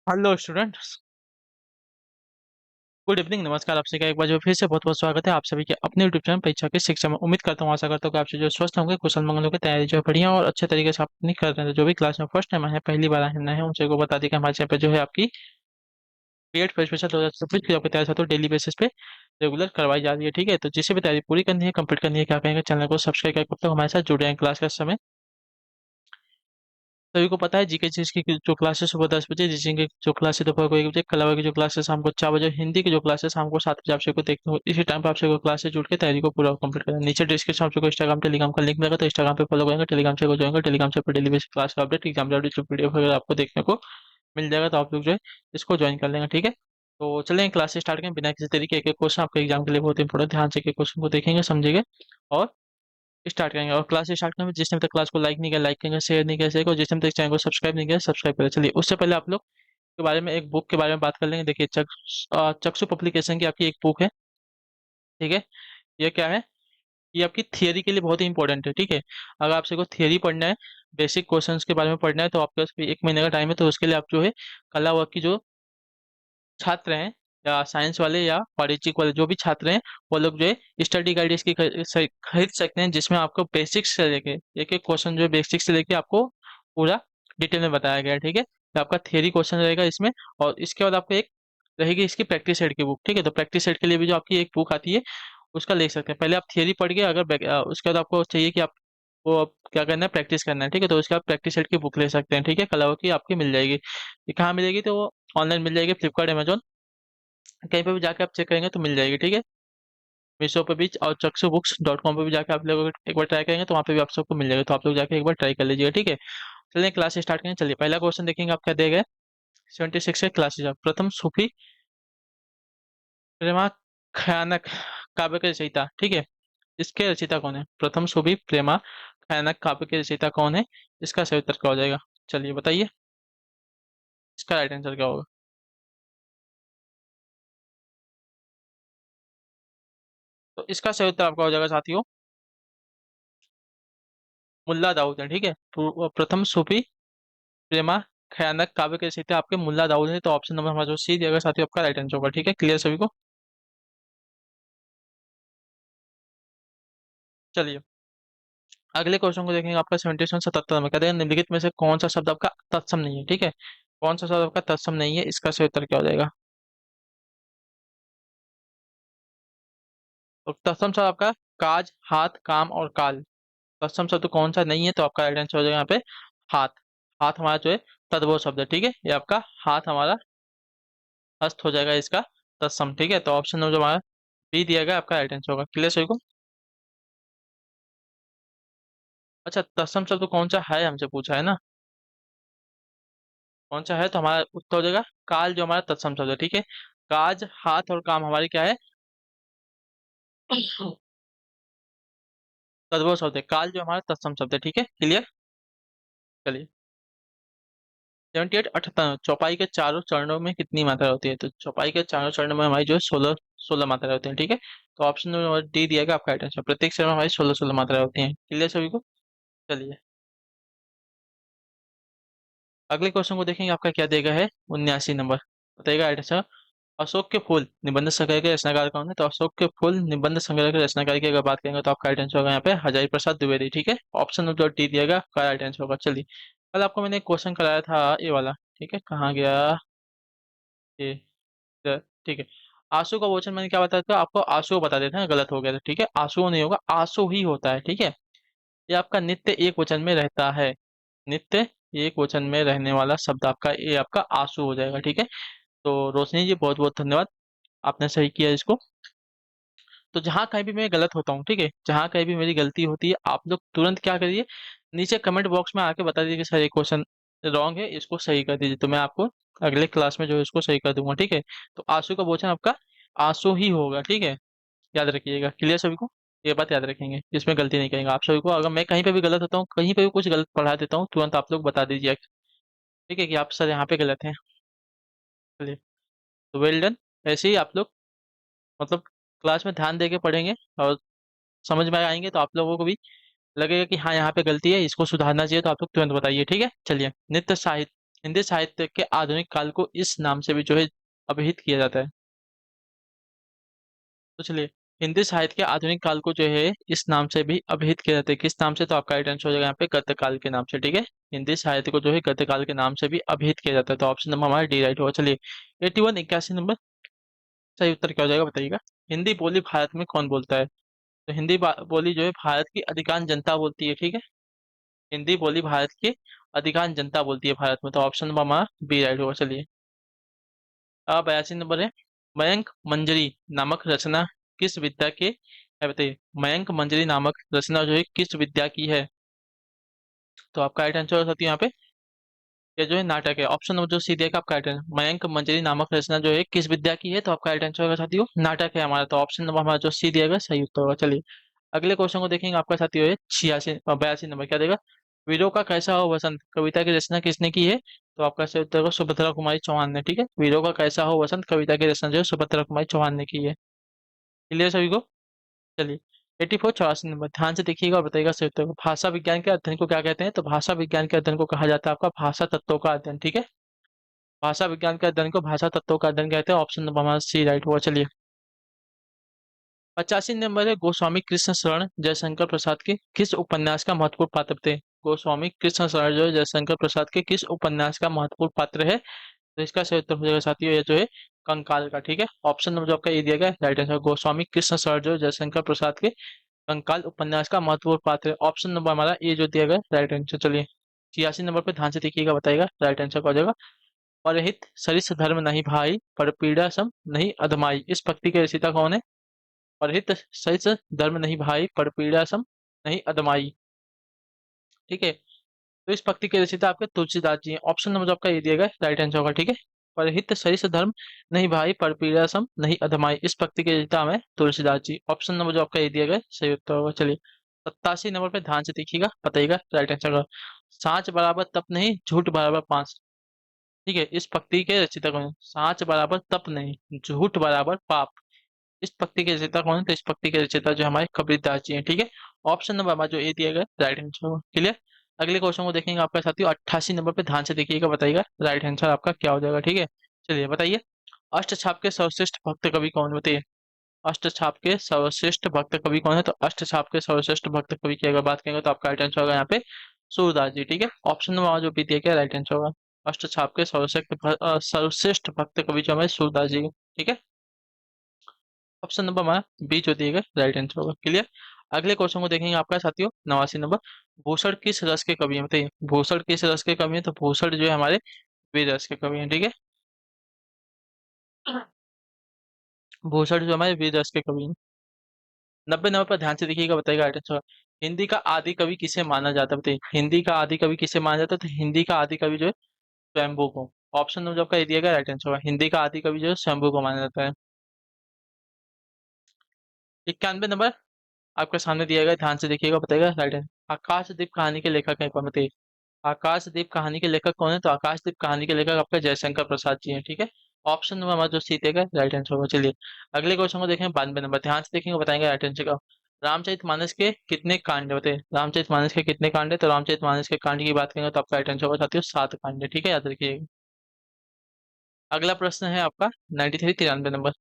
Hello students. Good evening, नमस्कार। आपसे का एक बार जो फिर से बहुत बहुत स्वागत है आप सभी के अपने यूट्यूब चैनल परीक्षा की शिक्षा में। उम्मीद करता हूँ, आशा करता हूँ कि आपसे जो स्वस्थ होंगे, कुशल मंगल होंगे, तैयारी जो है बढ़िया और अच्छे तरीके से आप अपनी कर रहे हैं। तो जो भी क्लास में फर्स्ट टाइम आए हैं, पहली बार आए हैं, नए हैं, उनसे को बता दें कि हमारे चैनल पे जो है आपकी बीएड फर्स्ट स्पेशल 2026 की आपकी तैयारी तो डेली बेसिस पे रेगुलर करवाई जा रही है। ठीक है, तो जिसे भी तैयारी पूरी करनी है, कंप्लीट करनी है, क्या कहेंगे, चैनल को सब्सक्राइब करके तब तक हमारे साथ जुड़े हैं क्लास का समय। सभी को पता है जीके चीज की जो क्लासेस सुबह 10 बजे, रीजनिंग की जो क्लासेस दोपहर को 1 बजे, कला की जो क्लासेस शाम को 4 बजे, हिंदी की जो क्लासेस शाम को 7 बजे आपसे को देखते हो। इसी टाइम पे आपसे को क्लासेस जुड़ के तैयारी को पूरा कंप्लीट करना है। नीचे डिस्क्रिप्शन आपसे को इंस्टाग्राम टेलीग्राम का लिंक मिलेगा, तो इंस्टाग्राम पे फॉलो करेंगे, टेलीग्राम से को जाएंगे, टेलीग्राम से डेली बेसिस क्लास का अपडेट, एग्जाम अपडेट जो पीडीएफ वगैरह आपको देखने को मिल जाएगा, तो आप लोग जो है इसको ज्वाइन कर लेंगे। ठीक है, तो चलें क्लास स्टार्ट करें बिना किसी तरीके के। एक क्वेश्चन आपके एग्जाम के लिए बहुत इंपॉर्टेंट, ध्यान से क्वेश्चन को देखेंगे, समझेंगे और स्टार्ट करेंगे। और क्लास स्टार्ट करेंगे, जिस टाइम तक क्लास को लाइक नहीं किया लाइक करेंगे, शेयर नहीं किया शेयर करो, जिस टाइम तक चैनल को सब्सक्राइब नहीं किया सब्सक्राइब करें। चलिए, उससे पहले आप लोग के बारे में एक बुक के बारे में बात कर लेंगे। देखिए, चक्षु पब्लिकेशन की आपकी एक बुक है। ठीक है, ये क्या है, ये आपकी थियरी के लिए बहुत ही इंपॉर्टेंट है। ठीक है, अगर आपसे को थियरी पढ़ना है, बेसिक क्वेश्चंस के बारे में पढ़ना है, तो आपके पास भी 1 महीने का टाइम है। तो उसके लिए आप जो है कला वर्ग की जो छात्र हैं, या साइंस वाले या वाणिज्यिक वाले जो भी छात्र हैं, वो लोग जो है स्टडी गाइड इसकी खरीद सकते हैं, जिसमें आपको बेसिक्स से लेके एक एक क्वेश्चन जो है बेसिक से लेके आपको पूरा डिटेल में बताया गया है। ठीक है, तो आपका थियरी क्वेश्चन रहेगा इसमें, और इसके बाद आपको एक रहेगी इसकी प्रैक्टिस सेट की बुक। ठीक है, तो प्रैक्टिस सेट के लिए भी जो आपकी एक बुक आती है, उसका ले सकते हैं। पहले आप थियरी पढ़ के अगर उसके बाद आपको चाहिए कि आप वो अब क्या करना है, प्रैक्टिस करना है। ठीक है, तो उसके बाद प्रैक्टिस सेट की बुक ले सकते हैं। ठीक है, कला की आपकी मिल जाएगी। ये कहाँ मिलेगी, तो वो ऑनलाइन मिल जाएगी, फ्लिपकार्ट, अमेजोन, कहीं पे भी जाके आप चेक करेंगे तो मिल जाएगी। ठीक है, मीशो पे भी और चक्सू बुक्स डॉट कॉम पे भी जाके आप लोग एक बार ट्राई करेंगे तो वहाँ पे भी आप सबको मिल जाएगा, तो आप लोग जाके एक बार ट्राई कर लीजिएगा। ठीक है, चलिए क्लास स्टार्ट करें। चलिए, पहला क्वेश्चन देखेंगे आप क्या देगा। 76 के क्लासेज प्रथम सूफी प्रेमा खयानक काव्य के रचयिता। ठीक है, इसके रचयिता कौन है, प्रथम सूफी प्रेमा खयानक काव्य के रचयिता कौन है, इसका सही उत्तर क्या हो जाएगा। चलिए बताइए, इसका राइट आंसर क्या होगा। तो इसका सही उत्तर आपका हो जाएगा साथियों, मुल्ला दाऊद है। ठीक है, तो प्रथम सूफी प्रेमा खयानक काव्य के रचयिता आपके मुल्ला दाऊद है। तो ऑप्शन नंबर हमारा जो सी दिया गया साथियों, आपका राइट आंसर होगा। ठीक है, क्लियर सभी को। चलिए, अगले क्वेश्चन को देखेंगे। आपका 77 में कहते हैं निम्नलिखित में से कौन सा शब्द आपका तत्सम नहीं है। ठीक है, कौन सा शब्द आपका तत्सम नहीं है, इसका सही उत्तर क्या हो जाएगा। तो तत्सम शब्द आपका काज, हाथ, काम और काल। तत्सम शब्द कौन सा नहीं है, तो आपका राइट आंसर हो जाएगा यहाँ पे हाथ। हाथ हमारा जो है तद्भव शब्द है। ठीक है, ये आपका हाथ हमारा हस्त हो जाएगा इसका तत्सम। ठीक है, तो ऑप्शन नंबर जो हमारा बी दिया गया आपका राइट आंसर होगा। क्लियर सभी को। अच्छा, तत्सम शब्द कौन सा है हमसे पूछा है ना, कौन सा है, तो हमारा उत्तर हो जाएगा काल, जो हमारा तत्सम शब्द है। ठीक है, काज, हाथ और काम हमारी क्या है, तद्भव शब्द है। काल जो हमारा तत्सम शब्द है। ठीक है, क्लियर। चलिए, 78 चौपाई के चारों चरणों में कितनी मात्रा होती है, तो चौपाई के चारों चरणों में हमारी जो है 16 मात्रा होती है। ठीक है, तो ऑप्शन नंबर डी दिया गया आपका राइट आंसर, प्रत्येक चरण में हमारी 16 मात्रा होती है। क्लियर सभी को। चलिए, अगले क्वेश्चन को देखेंगे। आपका क्या देगा है, 79 नंबर बताइएगा राइट आंसर। अशोक के फूल निबंध संग्रह के रचनाकार कौन है, तो अशोक के फूल निबंध संग्रह के रचनाकार की अगर बात करेंगे, तो आपका राइट आंसर होगा यहाँ पे हजारी प्रसाद द्विवेदी। ठीक है, ऑप्शन जो डी दिएगा आपका राइट आंसर होगा। चलिए, कल आपको मैंने क्वेश्चन कराया था ये वाला। ठीक है, कहाँ गया ये, ठीक है। आंसू का वचन मैंने क्या बताया था आपको, आंसू बता देते हैं, गलत हो गया था। ठीक है, आंसू नहीं होगा, आंसू ही होता है। ठीक है, ये आपका नित्य एक वचन में रहता है, नित्य एक वचन में रहने वाला शब्द आपका ये आपका आंसू हो जाएगा। ठीक है, तो रोशनी जी बहुत बहुत धन्यवाद, आपने सही किया इसको। तो जहाँ कहीं भी मैं गलत होता हूँ, ठीक है, जहाँ कहीं भी मेरी गलती होती है, आप लोग तुरंत क्या करिए, नीचे कमेंट बॉक्स में आके बता दीजिए कि सर ये क्वेश्चन रॉन्ग है, इसको सही कर दीजिए, तो मैं आपको अगले क्लास में जो है इसको सही कर दूंगा। ठीक है, तो आंसू का भोजन आपका आंसू ही होगा। ठीक है, याद रखिएगा। क्लियर सभी को, ये बात याद रखेंगे, इसमें गलती नहीं करेंगे। आप सभी को अगर मैं कहीं पे भी गलत होता हूँ, कहीं पे भी कुछ गलत पढ़ा देता हूँ, तुरंत आप लोग बता दीजिए। ठीक है, कि आप सर यहाँ पे गलत हैं। चलिए, तो वेल डन। ऐसे ही आप लोग मतलब क्लास में ध्यान दे के पढ़ेंगे और समझ में आएंगे, तो आप लोगों को भी लगेगा कि हाँ यहाँ पे गलती है, इसको सुधारना चाहिए, तो आप लोग तुरंत बताइए। ठीक है, चलिए, नित्य साहित्य हिंदी साहित्य के आधुनिक काल को इस नाम से भी जो है अभिहित किया जाता है। तो चलिए, हिंदी साहित्य के आधुनिक काल को जो है इस नाम से भी अभिहित किया जाता है। किस नाम से? तो आपका राइट आंसर हो जाएगा यहाँ पे गद्यकाल के नाम से। ठीक है, हिंदी साहित्य को जो है गद्यकाल के नाम से भी अभिहित किया जाता है। तो ऑप्शन नंबर हमारा डी राइट होगा। चलिए, 81 81 नंबर सही उत्तर क्या हो जाएगा बताइएगा। हिंदी बोली भारत में कौन बोलता है? तो हिंदी बोली जो है भारत की अधिकांश जनता बोलती है। ठीक है, हिंदी बोली भारत की अधिकांश जनता बोलती है भारत में। तो ऑप्शन नंबर हमारा बी राइट होगा। चलिए, अब 82 नंबर है, मयंक मंजरी नामक रचना किस विद्या के है बताइए। मयंक मंजरी नामक रचना जो है किस विद्या की है? तो आपका राइट आंसर हो सकती है यहाँ पे, ये जो है नाटक है। ऑप्शन नंबर जो सी दिया आपका राइट आंसर, मयंक मंजरी नामक रचना जो है किस विद्या की है? तो आपका राइट आंसर होगा साथियों नाटक है हमारा। तो ऑप्शन नंबर हमारा जो सी दिया गया सही उत्तर होगा। चलिए, अगले क्वेश्चन को देखेंगे। आपका साथियों है 82 नंबर क्या देगा। वीरों का कैसा हो वसंत कविता की रचना किसने की है? तो आपका सही उत्तर होगा सुभद्रा कुमारी चौहान ने। ठीक है, वीरों का कैसा हो वसंत कविता की रचना जो है सुभद्रा कुमारी चौहान ने की है। क्लियर सभी को? चलिए, 84 84 नंबर ध्यान से देखिएगा और बताइएगा सही उत्तर को। भाषा विज्ञान के अध्ययन को क्या कहते हैं? तो भाषा विज्ञान के अध्ययन को कहा जाता है आपका भाषा तत्वों का अध्ययन। ठीक है, भाषा विज्ञान के अध्ययन को भाषा तत्वों का अध्ययन कहते हैं। ऑप्शन नंबर हमारा सी राइट हुआ। चलिए, 85 नंबर है, गोस्वामी कृष्ण शरण जयशंकर प्रसाद के किस उपन्यास का महत्वपूर्ण पात्र थे? गोस्वामी कृष्ण शरण जो है जयशंकर प्रसाद के किस उपन्यास का महत्वपूर्ण पात्र है? तो इसका सही उत्तर हो जाएगा साथियों ये जो है कंकाल का। ठीक है, ऑप्शन नंबर जो आपका ये दिया गया राइट आंसर, गोस्वामी कृष्ण शरण जो है जयशंकर प्रसाद के कंकाल उपन्यास का महत्वपूर्ण पात्र है। ऑप्शन नंबर हमारा ये जो दिया गया राइट आंसर। चलिए, 86 नंबर पे ध्यान से देखिएगा बताइएगा राइट आंसर क्या हो जाएगा। परहित सरिस धर्म नहीं भाई पर पीड़ा सम नहीं अधमाई, इस पंक्ति के रचयिता कौन है? परहित सरिस धर्म नहीं भाई पर पीड़ा सम नहीं अधमाई। ठीक है, तो इस पंक्ति के रचयिता आपके तुलसीदास जी हैं। ऑप्शन नंबर जो आपका ये दिया गया राइट आंसर होगा। ठीक है, परहित सरिस धर्म नहीं भाई पर पीड़ा सम नहीं अधमाई, इस पंक्ति के रचयिता हमें तुलसीदास जी। ऑप्शन नंबर जो आपका ये दिया गया सही उत्तर होगा। चलिए, 87 नंबर पे ध्यान से देखिएगा बताइएगा राइट आंसर का। साँच बराबर तप नहीं झूठ बराबर पाँच। ठीक है, इस पंक्ति के रचयिता कौन है? साँच बराबर तप नहीं झूठ बराबर पाप, इस पंक्ति के रचयिता कौन है? तो इस पंक्ति के रचयिता जो हमारे कबीरदास जी हैं। ठीक है, ऑप्शन नंबर हमारा जो ए दिया गया राइट आंसर होगा। क्लियर, अगले क्वेश्चन को देखेंगे आपका साथियों 88 नंबर पे ध्यान से देखिएगा बताइएगा राइट आंसर आपका क्या हो जाएगा। ठीक है, चलिए बताइए, अष्टछाप के सर्वश्रेष्ठ भक्त कवि कौन है? बताइए, अष्टछाप के सर्वश्रेष्ठ भक्त कवि कौन है? तो अष्टछाप के सर्वश्रेष्ठ भक्त कवि की अगर बात करेंगे तो आपका राइट आंसर होगा यहाँ पे सूरदास जी। ठीक है, ऑप्शन नंबर जो भी दिया गया राइट आंसर होगा। अष्टछाप के सर्वश्रेष्ठ भक्त कवि जो हमारे सूरदास जी। ठीक है, ऑप्शन नंबर हमारा बी जो दिएगा राइट आंसर होगा। क्लियर, अगले क्वेश्चन को देखेंगे आपका साथियों 89 नंबर, भूषण किस रस के कवि हैं? बताइए, भूषण किस रस के कवि हैं? तो भूषण जो है हमारे वीर रस के कवि हैं। ठीक है, भूषण जो हमारे वीर रस के कवि हैं। 90 नंबर पर ध्यान से देखिएगा बताइएगा राइट आंसर। हिंदी का आदि कवि किसे माना जाता है? बताइए, हिंदी का आदि कवि किसे माना जाता है? तो हिंदी का आदि कवि जो है स्वयंभू को। ऑप्शन नंबर जो आपका ये दिया गया राइट आंसर होगा, हिंदी का आदि कवि जो है स्वयंभू को माना जाता है। 91 नंबर आपके सामने दिया गया, ध्यान से देखिएगा बताइएगा राइट आंसर। आकाशदीप कहानी के लेखक है कौन? बताइए, आकाशदीप कहानी के लेखक कौन है? तो आकाशदीप कहानी के लेखक आपका जयशंकर प्रसाद जी हैं। ठीक है, ऑप्शन नंबर हमारा जो सी देगा राइट आंसर होगा। चलिए, अगले क्वेश्चन को देखें 92 नंबर, ध्यान से देखेंगे बताएंगे राइट आंसर का। रामचरितमानस के कितने कांड है? बताइए, रामचरितमानस के कितने कांड है? तो रामचरितमानस के कांड की बात करेंगे तो आपका राइट आंसर होगा साथियों 7 कांड है। ठीक है, याद रखिएगा। अगला प्रश्न है आपका 93 नंबर,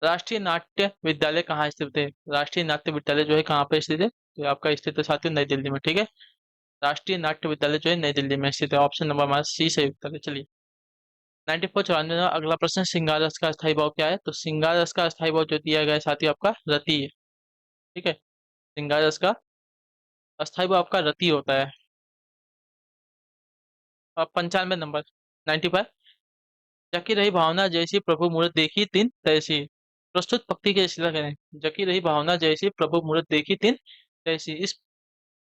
राष्ट्रीय नाट्य विद्यालय कहाँ स्थित है? राष्ट्रीय नाट्य विद्यालय जो है कहाँ पे स्थित है? तो ये आपका स्थित है साथियों नई दिल्ली में। ठीक है, राष्ट्रीय नाट्य विद्यालय जो है नई दिल्ली में स्थित है। ऑप्शन नंबर हमारा सी सही उत्तर है। चलिए, 94 में अगला प्रश्न, श्रृंगार रस का अस्थायी भाव क्या है? तो श्रृंगार रस का अस्थायी भाव जो दिया गया है साथियों आपका रति है। ठीक है, श्रृंगार रस का अस्थायी भाव आपका रति होता है। अब 95 नंबर, 95, जकी रही भावना जैसी प्रभु मूरत देखी तिन तैसी, प्रस्तुत पंक्ति के रचयिता करें। जकी रही भावना जैसी प्रभु मूरत देखी तिन तैसी, इस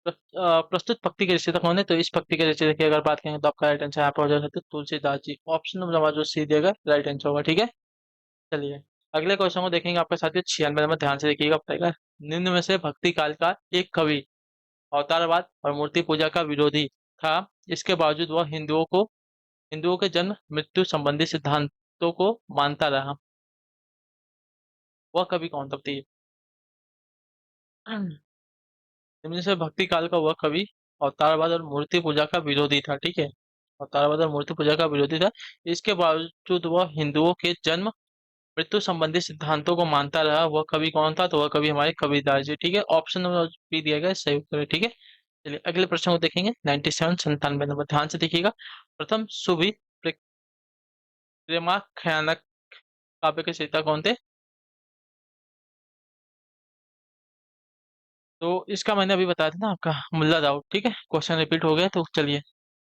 प्रस्तुत पंक्ति के रचयिता कौन है? तो इस पंक्ति के रचयिता की अगर बात करेंगे तो आपका राइट आंसर यहाँ पर हो जाएगा तुलसीदास जी। ऑप्शन नंबर हमारा जो सी देगा राइट आंसर होगा। ठीक है, चलिए, अगले क्वेश्चन को देखेंगे आपके साथियों 96 नंबर, ध्यान से देखिएगा बताएगा, निम्न में से भक्ति काल का एक कवि अवतारवाद और मूर्ति पूजा का विरोधी था, इसके बावजूद वह हिंदुओं के जन्म मृत्यु संबंधी सिद्धांतों को मानता रहा, वह कवि कौन था बताइए। निम्न से भक्ति काल का वह कवि अवतारवाद और मूर्ति पूजा का विरोधी था। ठीक है, और ताराबाद मूर्ति पूजा का विरोधी था। इसके बावजूद वह हिंदुओं के जन्म मृत्यु संबंधी सिद्धांतों को मानता रहा। वह कवि कौन था? तो वह कवि हमारे कबीरदास जी। ठीक है, ऑप्शन नंबर बी दिया गया है, सही उत्तर है। ठीक है, चलिए अगले प्रश्न को देखेंगे। 97 97 नंबर, ध्यान से देखिएगा। प्रथम सुबि प्रेमाख्यानक काव्य के रचयिता कौन थे? तो इसका मैंने अभी बताया था ना आपका, मुल्ला दाऊद। ठीक है, क्वेश्चन रिपीट हो गया तो चलिए,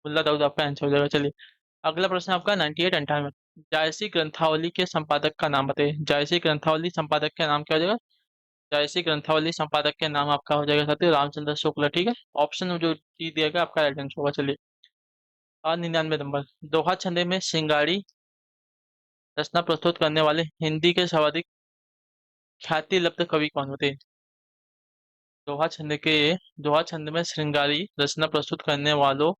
मुल्ला दाऊद आपका आंसर हो जाएगा। चलिए अगला प्रश्न आपका 98 98। जायसी ग्रंथावली के संपादक का नाम बताइए। जायसी ग्रंथावली संपादक का नाम क्या हो जाएगा? जायसी ग्रंथावली संपादक का नाम आपका हो जाएगा साथियों रामचंद्र शुक्ल। ठीक है, ऑप्शन में जो डी दिया गया आपका राइट आंसर होगा। चलिए 99 नंबर, दोहा छंदे में श्रृंगारी रचना प्रस्तुत करने वाले हिंदी के सर्वाधिक ख्याति लब्ध कवि कौन होते हैं? दोहा छंद के दोहा छंद में श्रृंगारी रचना प्रस्तुत करने वालों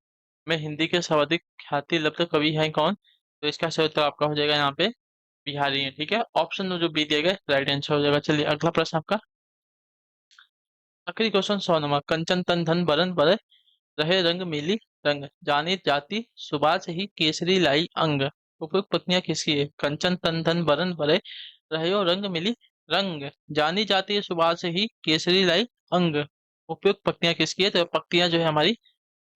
में हिंदी के सर्वाधिक ख्याति लब्ध कवि हैं कौन? तो इसका सही उत्तर आपका हो जाएगा यहाँ पे बिहारी है। ठीक है, ऑप्शन में जो बी दिया गया राइट आंसर हो जाएगा। चलिए अगला प्रश्न आपका आखिरी क्वेश्चन 100 नंबर। कंचन तन धन बरन बर रहे रंग मिली रंग जानी जाति सुबास ही केसरी लाई अंग। उपयुक्त पत्नियां किसकी है? कंचन तन धन बरन बरे रहे रंग मिली रंग जानी जाति सुबास ही केसरी लाई अंग। उपयुक्त पत्नियां किसकी है? तो पत्नियां जो है हमारी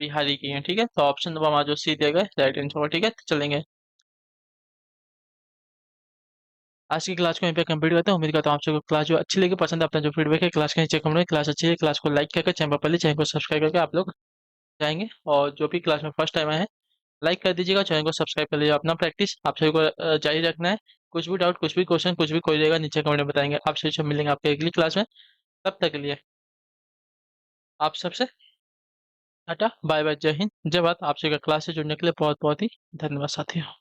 बिहारी की हैं। ठीक है, तो ऑप्शन नंबर हमारा जो सी दिया गया राइट आंसर होगा। ठीक है, तो चलेंगे आज की क्लास को यहीं पे कंप्लीट करते हैं। उम्मीद करता हूँ आप सबको क्लास जो अच्छी लगी, पसंद है। अपना जो फीडबैक है क्लास के नीचे कमेंट में, क्लास अच्छी है क्लास को लाइक करके चैनल पर पहले चैनल को सब्सक्राइब करके आप लोग जाएंगे। और जो भी क्लास में फर्स्ट टाइम आए हैं लाइक कर दीजिएगा, चैनल को सब्सक्राइब कर लीजिएगा। अपना प्रैक्टिस आप सभी को जारी रखना है। कुछ भी डाउट, कुछ भी क्वेश्चन, कुछ भी कोई रहेगा नीचे कमेंट में बताएंगे। आप सभी से मिलेंगे आपके अगली क्लास में। तब तक के लिए आप सबसे टाटा बाय बाय, जय हिंद जय भारत। आप सभी का क्लास से जुड़ने के लिए बहुत बहुत ही धन्यवाद साथियों।